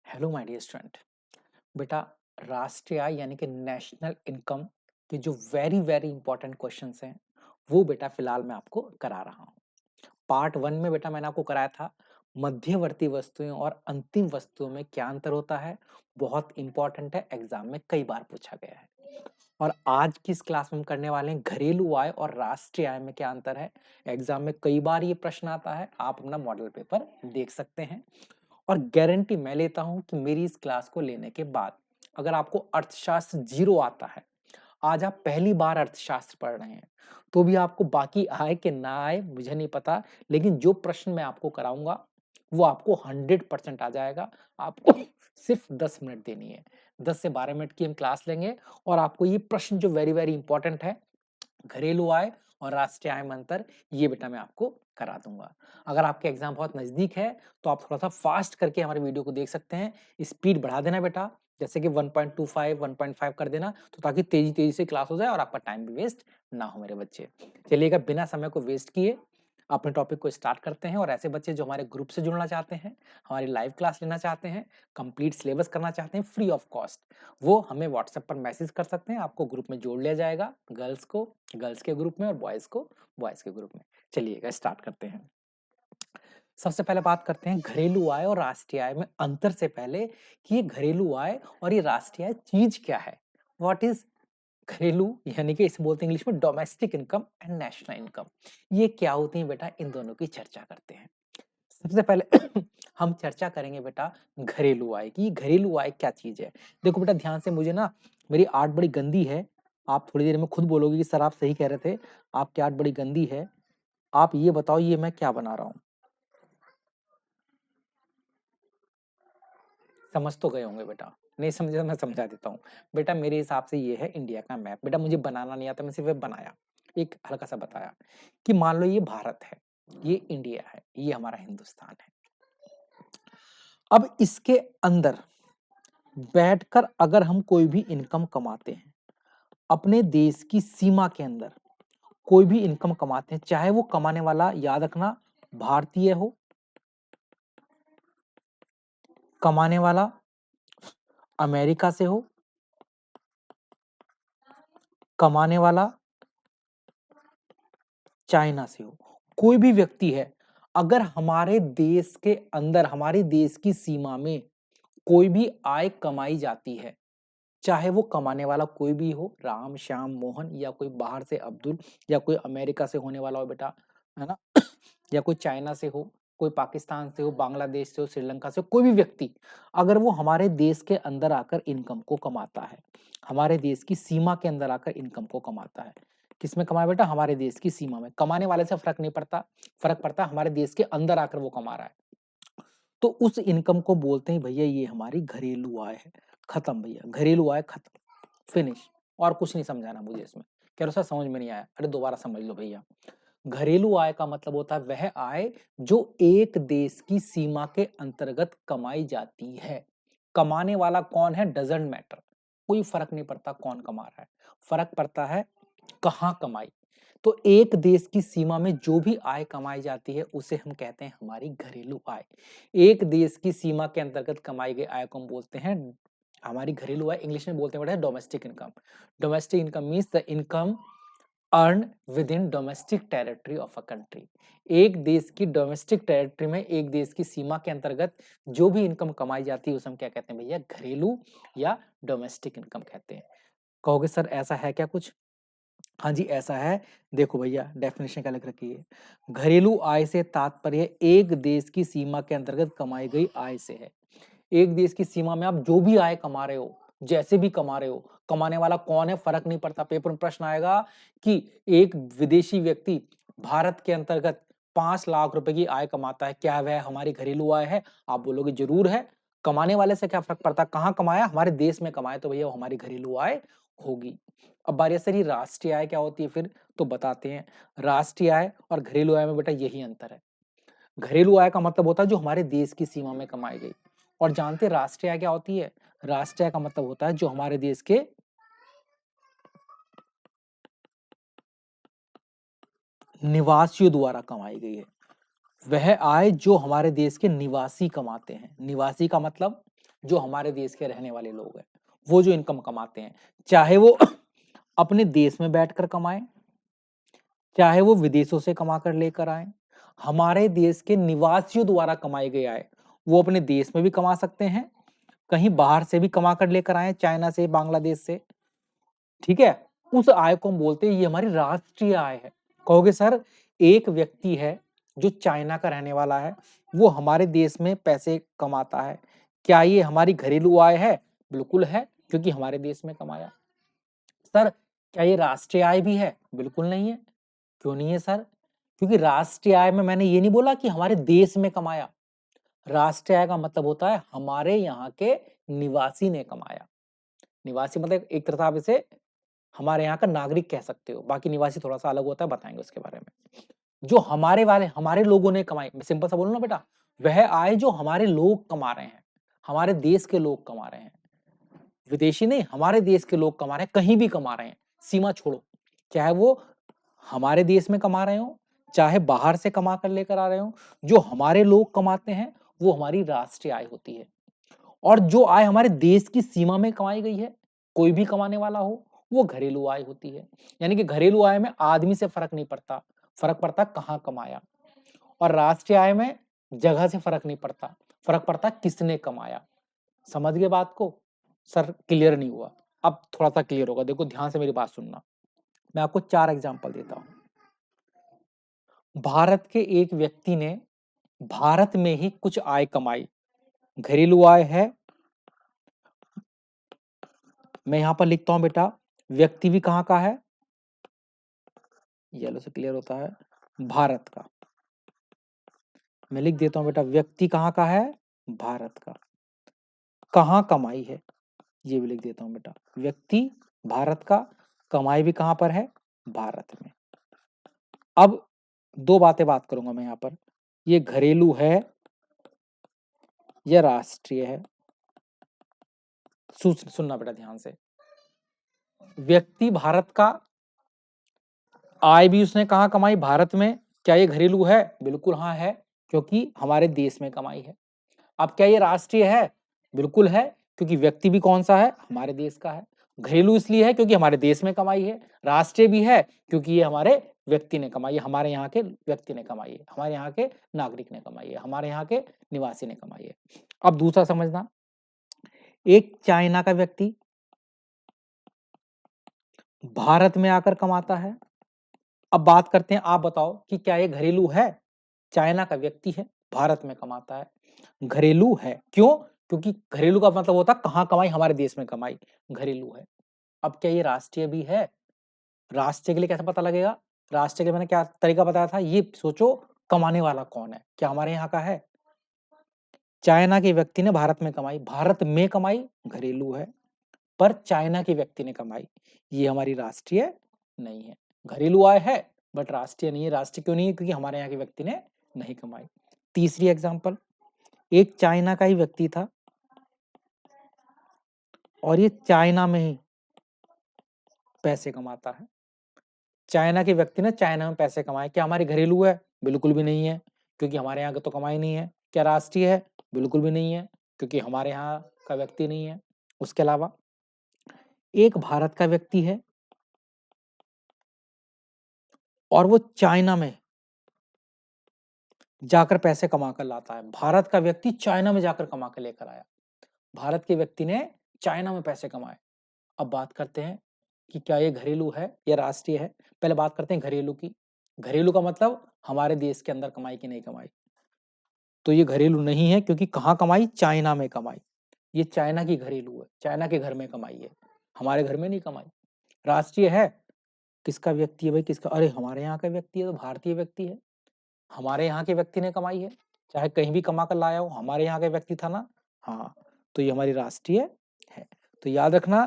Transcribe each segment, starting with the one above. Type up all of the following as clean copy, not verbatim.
Hello my dear student. बेटा, राष्ट्रीय आय यानी कि नेशनल इनकम के जो वेरी वेरी इंपॉर्टेंट क्वेश्चंस हैं वो बेटा फिलहाल मैं आपको करा रहा हूँ। पार्ट वन में बेटा मैंने आपको कराया था मध्यवर्ती वस्तुएं और अंतिम वस्तुओं में क्या अंतर होता है। बहुत इंपॉर्टेंट है, एग्जाम में कई बार पूछा गया है। और आज की इस क्लास में हम करने वाले हैं घरेलू आय और राष्ट्रीय आय में क्या अंतर है। एग्जाम में कई बार ये प्रश्न आता है, आप अपना मॉडल पेपर देख सकते हैं। और गारंटी मैं लेता हूं कि मेरी इस क्लास को लेने के बाद अगर आपको अर्थशास्त्र जीरो आता है, आज आप पहली बार अर्थशास्त्र पढ़ रहे हैं, तो भी आपको बाकी आए कि ना आए मुझे नहीं पता, लेकिन जो प्रश्न मैं आपको कराऊंगा वो आपको 100% आ जाएगा। आपको सिर्फ 10 मिनट देनी है, 10 से 12 मिनट की हम क्लास लेंगे और आपको ये प्रश्न जो वेरी वेरी इंपॉर्टेंट है, घरेलू आय और राष्ट्रीय आय में अंतर, ये बेटा मैं आपको करा दूंगा। अगर आपके एग्जाम बहुत नजदीक है तो आप थोड़ा सा फास्ट करके हमारे वीडियो को देख सकते हैं। स्पीड बढ़ा देना बेटा, जैसे कि 1.25 1.5 कर देना, तो ताकि तेजी तेजी से क्लास हो जाए और आपका टाइम भी वेस्ट ना हो मेरे बच्चे। चलिएगा, बिना समय को वेस्ट किए अपने टॉपिक को स्टार्ट करते हैं। और ऐसे बच्चे जो हमारे ग्रुप से जुड़ना चाहते हैं, हमारी लाइव क्लास लेना चाहते हैं, कंप्लीट सिलेबस करना चाहते हैं फ्री ऑफ कॉस्ट, वो हमें व्हाट्सएप पर मैसेज कर सकते हैं। आपको ग्रुप में जोड़ लिया जाएगा, गर्ल्स को गर्ल्स के ग्रुप में और बॉयज को बॉयज के ग्रुप में। चलिएगा स्टार्ट करते हैं। सबसे पहले बात करते हैं घरेलू आय और राष्ट्रीय आय में अंतर से पहले कि ये घरेलू आय और ये राष्ट्रीय आय चीज क्या है। व्हाट इज घरेलू, यानी कि इसे बोलते हैं इंग्लिश में domestic income and national income. ये क्या होती है बेटा, इन दोनों की चर्चा करते हैं। सबसे पहले हम चर्चा करेंगे बेटा घरेलू आय की। घरेलू आय क्या चीज है। देखो बेटा ध्यान से, मुझे ना मेरी आर्ट बड़ी गंदी है। आप थोड़ी देर में खुद बोलोगे कि सर आप सही कह रहे थे, आपकी आर्ट बड़ी गंदी है। आप ये बताओ ये मैं क्या बना रहा हूँ। समझ तो गए होंगे बेटा, नहीं समझे तो मैं समझा देता हूँ। बेटा मेरे हिसाब से ये है इंडिया का मैप। बेटा मुझे बनाना नहीं आता, मैं सिर्फ बनाया, एक हल्का सा बताया कि मान लो ये भारत है, ये इंडिया है, ये हमारा हिंदुस्तान है। अब इसके अंदर बैठकर अगर हम कोई भी इनकम कमाते हैं, अपने देश की सीमा के अंदर कोई भी इनकम कमाते हैं, चाहे वो कमाने वाला याद रखना भारतीय हो, कमाने वाला अमेरिका से हो, कमाने वाला चाइना से हो, कोई भी व्यक्ति है, अगर हमारे देश के अंदर हमारे देश की सीमा में कोई भी आय कमाई जाती है, चाहे वो कमाने वाला कोई भी हो, राम श्याम मोहन, या कोई बाहर से अब्दुल, या कोई अमेरिका से होने वाला हो बेटा, है ना, या कोई चाइना से हो, कोई पाकिस्तान से हो, बांग्लादेश से हो, श्रीलंका से हो, कोई भी व्यक्ति अगर वो हमारे देश के अंदर आकर इनकम को कमाता है, हमारे देश की सीमा के अंदर आकर इनकम को कमाता है, किसमें कमाए बेटा, हमारे देश की सीमा में। कमाने वाले से फर्क नहीं पड़ता, फर्क पड़ता है हमारे देश के अंदर आकर वो कमा रहा है, तो उस इनकम को बोलते हैं भैया ये हमारी घरेलू आय है। खत्म भैया, घरेलू आय खत्म, फिनिश। और कुछ नहीं समझाना मुझे इसमें। कह रहे सर समझ में नहीं आया, अरे दोबारा समझ लो भैया। घरेलू आय का मतलब होता है वह आय जो एक देश की सीमा के अंतर्गत कमाई जाती है। कमाने वाला कौन है डजंट मैटर, कोई फर्क नहीं पड़ता कौन कमा रहा है, फर्क पड़ता है कहाँ कमाई। तो एक देश की सीमा में जो भी आय कमाई जाती है उसे हम कहते हैं हमारी घरेलू आय। एक देश की सीमा के अंतर्गत कमाई गई आय को हम बोलते हैं हमारी घरेलू आय। इंग्लिश में बोलते हैं domestic income. Domestic income means the income earn with in domestic territory of a country. एक देश की डोमेस्टिक टेरिटरी में, एक देश की सीमा के अंतर्गत जो भी इनकम कमाई जाती है उसे हम क्या कहते हैं भैया, घरेलू या डोमेस्टिक इनकम कहते हैं। कहोगे सर ऐसा है क्या कुछ। हाँ जी ऐसा है। देखो भैया डेफिनेशन क्या लिख रखी है, घरेलू आय से तात्पर्य एक देश की सीमा के अंतर्गत कमाई गई आय से है। एक देश की सीमा में आप जो भी आय कमा रहे हो, जैसे भी कमा रहे हो, कमाने वाला कौन है फर्क नहीं पड़ता। पेपर में प्रश्न आएगा कि एक विदेशी व्यक्ति भारत के अंतर्गत 5 लाख रुपए की आय कमाता है, क्या वह हमारी घरेलू आय है। आप बोलोगे जरूर है। कमाने वाले से क्या फर्क पड़ता, कहाँ कमाया, हमारे देश में कमाया, तो भैया वो हमारी घरेलू आय होगी। अब बारी सर राष्ट्रीय आय क्या होती है फिर, तो बताते हैं। राष्ट्रीय आय और घरेलू आय में बेटा यही अंतर है। घरेलू आय का मतलब होता है जो हमारे देश की सीमा में कमाई गई। और जानते राष्ट्रीय आय क्या होती है, राष्ट्रीय आय का मतलब होता है जो हमारे देश के निवासियों द्वारा कमाई गई है। वह आय जो हमारे देश के निवासी कमाते हैं। निवासी का मतलब जो हमारे देश के रहने वाले लोग हैं, वो जो इनकम कमाते हैं, चाहे वो अपने देश में बैठकर कमाएं, चाहे वो विदेशों से कमा कर लेकर आए, हमारे देश के निवासियों द्वारा कमाई गई आय वो अपने देश में भी कमा सकते हैं, कहीं बाहर से भी कमा कर लेकर आए, चाइना से, बांग्लादेश से, ठीक है। उस आय को हम बोलते हैं ये हमारी राष्ट्रीय आय है। कहोगे सर एक व्यक्ति है जो चाइना का रहने वाला है, वो हमारे देश में पैसे कमाता है, क्या ये हमारी घरेलू आय है? बिल्कुल है, क्योंकि हमारे देश में कमाया। सर क्या ये राष्ट्रीय आय भी है? बिल्कुल नहीं है। क्यों नहीं है सर? क्योंकि राष्ट्रीय आय में मैंने ये नहीं बोला कि हमारे देश में कमाया, राष्ट्रीय आय का मतलब होता है हमारे यहाँ के निवासी ने कमाया। निवासी मतलब एक तरह से आप इसे हमारे यहाँ का नागरिक कह सकते हो, बाकी निवासी थोड़ा सा अलग होता है, बताएंगे उसके बारे में। जो हमारे लोगों ने कमाई, सिंपल सा बोलो ना बेटा, वह आय जो हमारे लोग कमा रहे हैं, हमारे देश के लोग कमा रहे हैं, विदेशी नहीं, हमारे देश के लोग कमा रहे हैं, कहीं भी कमा रहे हैं, सीमा छोड़ो, चाहे वो हमारे देश में कमा रहे हो, चाहे बाहर से कमा कर लेकर आ रहे हो, जो हमारे लोग कमाते हैं वो हमारी राष्ट्रीय आय होती है। और जो आय हमारे देश की सीमा में कमाई गई है, कोई भी कमाने वाला हो, वो घरेलू आय होती है। यानी कि घरेलू आय में आदमी से फर्क नहीं पड़ता, फर्क पड़ता कहाँ कमाया। और राष्ट्रीय आय में जगह से फर्क नहीं पड़ता, फर्क पड़ता किसने कमाया। समझ गए बात को? सर क्लियर नहीं हुआ, अब थोड़ा सा क्लियर होगा। देखो ध्यान से मेरी बात सुनना, मैं आपको 4 एग्जांपल देता हूं। भारत के एक व्यक्ति ने भारत में ही कुछ आय कमाई, घरेलू आय है। मैं यहां पर लिखता हूं बेटा, व्यक्ति भी कहां का है, येलो से क्लियर होता है, भारत का। मैं लिख देता हूं बेटा, व्यक्ति कहां का है, भारत का। कहां कमाई है, ये भी लिख देता हूं बेटा, व्यक्ति भारत का, कमाई भी कहां पर है, भारत में। अब दो बातें बात करूंगा मैं यहां पर, ये घरेलू है या राष्ट्रीय है। सुनना बेटा ध्यान से, व्यक्ति भारत का, आय भी उसने कहां कमाई, भारत में। क्या ये घरेलू है? बिल्कुल हाँ है, क्योंकि हमारे देश में कमाई है। अब क्या ये राष्ट्रीय है? बिल्कुल है, क्योंकि व्यक्ति भी कौन सा है, हमारे देश का है। घरेलू इसलिए है क्योंकि हमारे देश में कमाई है। राष्ट्रीय भी है क्योंकि ये हमारे व्यक्ति ने कमाई है, हमारे यहाँ के व्यक्ति ने कमाई है, हमारे यहाँ के नागरिक ने कमाई है, हमारे यहाँ के निवासी ने कमाई है। अब दूसरा समझना, एक चाइना का व्यक्ति भारत में आकर कमाता है। अब बात करते हैं, आप बताओ कि क्या ये घरेलू है? चाइना का व्यक्ति है, भारत में कमाता है, घरेलू है। क्यों? क्योंकि घरेलू का मतलब होता है कहां कमाई, हमारे देश में कमाई, घरेलू है। अब क्या ये राष्ट्रीय भी है? राष्ट्रीय के लिए कैसे पता लगेगा? राष्ट्रीय के लिए मैंने क्या तरीका बताया था, ये सोचो कमाने वाला कौन है, क्या हमारे यहाँ का है? चाइना के व्यक्ति ने भारत में कमाई, भारत में कमाई घरेलू है, पर चाइना के व्यक्ति ने कमाई, ये हमारी राष्ट्रीय नहीं है। घरेलू आय है बट राष्ट्रीय नहीं है। राष्ट्रीय क्यों नहीं है? क्योंकि हमारे यहाँ के व्यक्ति ने नहीं कमाई। तीसरी एग्जांपल, एक चाइना का ही व्यक्ति था और ये चाइना में ही पैसे कमाता है। चाइना के व्यक्ति ने चाइना में पैसे कमाए, क्या हमारी घरेलू है? बिल्कुल भी नहीं है, क्योंकि हमारे यहाँ का तो कमाई नहीं है। क्या राष्ट्रीय है? बिल्कुल भी नहीं है, क्योंकि हमारे यहाँ का व्यक्ति नहीं है। उसके अलावा एक भारत का व्यक्ति है और वो चाइना में जाकर पैसे कमा कर लाता है। भारत का व्यक्ति चाइना में जाकर कमा कर लेकर आया, भारत के व्यक्ति ने चाइना में पैसे कमाए। अब बात करते हैं कि क्या ये घरेलू है या राष्ट्रीय है। पहले बात करते हैं घरेलू की। घरेलू का मतलब हमारे देश के अंदर कमाई की नहीं कमाई, तो ये घरेलू नहीं है, क्योंकि कहाँ कमाई, चाइना में कमाई। ये चाइना की घरेलू है, चाइना के घर में कमाई है, हमारे घर में नहीं कमाई। राष्ट्रीय है, किसका व्यक्ति है भाई, किसका? अरे हमारे यहाँ का व्यक्ति है, तो भारतीय व्यक्ति है, हमारे यहाँ के व्यक्ति ने कमाई है, चाहे कहीं भी कमा कर लाया हो, हमारे यहाँ का व्यक्ति था ना, हाँ, तो ये हमारी राष्ट्रीय है। तो याद रखना,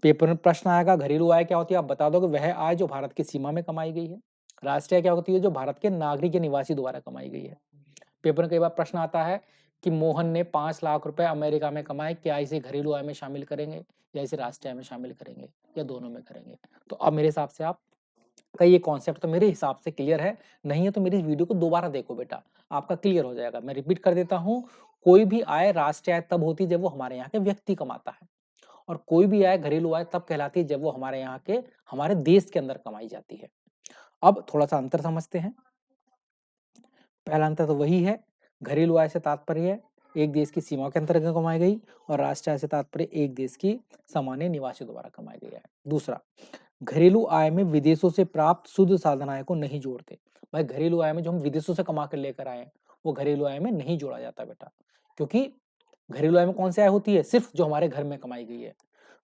पेपर में प्रश्न आएगा, घरेलू आय क्या होती है, आप बता दो कि वह आय जो भारत की सीमा में कमाई गई है। राष्ट्रीय क्या होती है, जो भारत के नागरिक या निवासी द्वारा कमाई गई है। पेपर में कई बार प्रश्न आता है कि मोहन ने 5 लाख रुपए अमेरिका में कमाए, क्या इसे घरेलू आय में शामिल करेंगे या इसे राष्ट्रीय आय में शामिल करेंगे या दोनों में करेंगे? तो अब मेरे हिसाब से आप का ये कॉन्सेप्ट तो मेरे हिसाब से क्लियर है, नहीं है तो मेरी इस वीडियो को दोबारा देखो बेटा, आपका क्लियर हो जाएगा। मैं रिपीट कर देता हूँ, कोई भी आय राष्ट्रीय आय तब होती है जब वो हमारे यहाँ के व्यक्ति कमाता है, और कोई भी आय घरेलू आय तब कहलाती है जब वो हमारे यहाँ के, हमारे देश के अंदर कमाई जाती है। अब थोड़ा-सा अंतर समझते हैं। पहला अंतर तो वही है, घरेलू आय से तात्पर्य है एक देश की सीमा के अंतर्गत कमाई गई, और राष्ट्रीय आय से तात्पर्य एक देश की सामान्य निवासियों द्वारा कमाई गई आय। दूसरा, घरेलू आय में विदेशों से प्राप्त शुद्ध साधन आय को नहीं जोड़ते। भाई घरेलू आय में जो हम विदेशों से कमा कर लेकर आए हैं, वो घरेलू आय में नहीं जोड़ा जाता बेटा, क्योंकि घरेलू आय में कौन सी आय होती है? सिर्फ जो हमारे घर में कमाई गई है।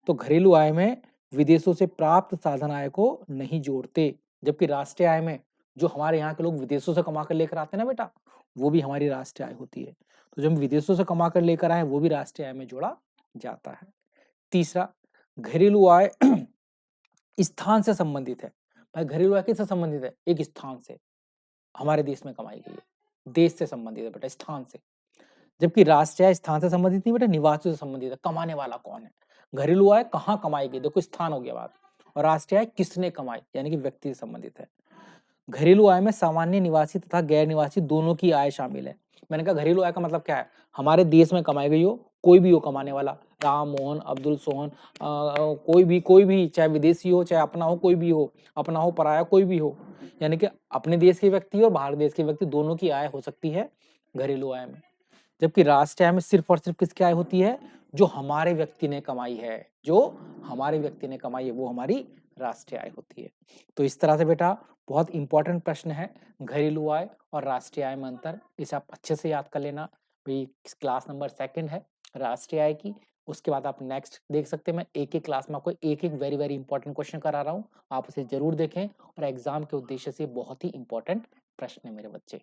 तो घरेलू आय में विदेशों से प्राप्त साधन आय को नहीं जोड़ते, जबकि राष्ट्रीय आय में जो हमारे यहाँ के लोग विदेशों से कमा कर लेकर आते हैं ना बेटा, वो भी हमारी राष्ट्रीय आय होती है। तो जब हम विदेशों से कमा कर लेकर आए, वो भी राष्ट्रीय आय में जोड़ा जाता है। तीसरा, घरेलू आय स्थान से संबंधित है। भाई घरेलू आय किससे संबंधित है? एक स्थान से, हमारे देश में कमाई गई है, देश से संबंधित है बेटा, स्थान से। जबकि राष्ट्रीय आय स्थान से संबंधित नहीं बेटा, निवासियों से संबंधित है, कमाने वाला कौन है। घरेलू आय कहाँ कमाई गई, देखो स्थान हो गया बात, और राष्ट्रीय आय किसने कमाई, यानी कि व्यक्ति से संबंधित है। घरेलू आय में सामान्य निवासी तथा गैर निवासी दोनों की आय शामिल है। मैंने कहा घरेलू आय का मतलब क्या है? हमारे देश में कमाई गई हो, कोई भी हो कमाने वाला, राम, मोहन, अब्दुल, सोहन, कोई भी, चाहे विदेशी हो, चाहे अपना हो, कोई भी हो, अपना हो, पराया, कोई भी हो, यानी कि अपने देश के व्यक्ति और बाहर देश के व्यक्ति दोनों की आय हो सकती है घरेलू आय में। जबकि राष्ट्रीय आय में सिर्फ और सिर्फ किसकी आय होती है? जो हमारे व्यक्ति ने कमाई है, जो हमारे व्यक्ति ने कमाई है, वो हमारी राष्ट्रीय आय होती है। तो इस तरह से बेटा बहुत इंपॉर्टेंट प्रश्न है, घरेलू आय और राष्ट्रीय आय में अंतर, इसे आप अच्छे से याद कर लेना। भाई क्लास नंबर 2 है राष्ट्रीय आय की, उसके बाद आप नेक्स्ट देख सकते हैं। मैं एक-एक क्लास में आपको एक-एक वेरी इंपॉर्टेंट क्वेश्चन करा रहा हूँ, आप उसे जरूर देखें, और एग्जाम के उद्देश्य से बहुत ही इंपॉर्टेंट प्रश्न है मेरे बच्चे।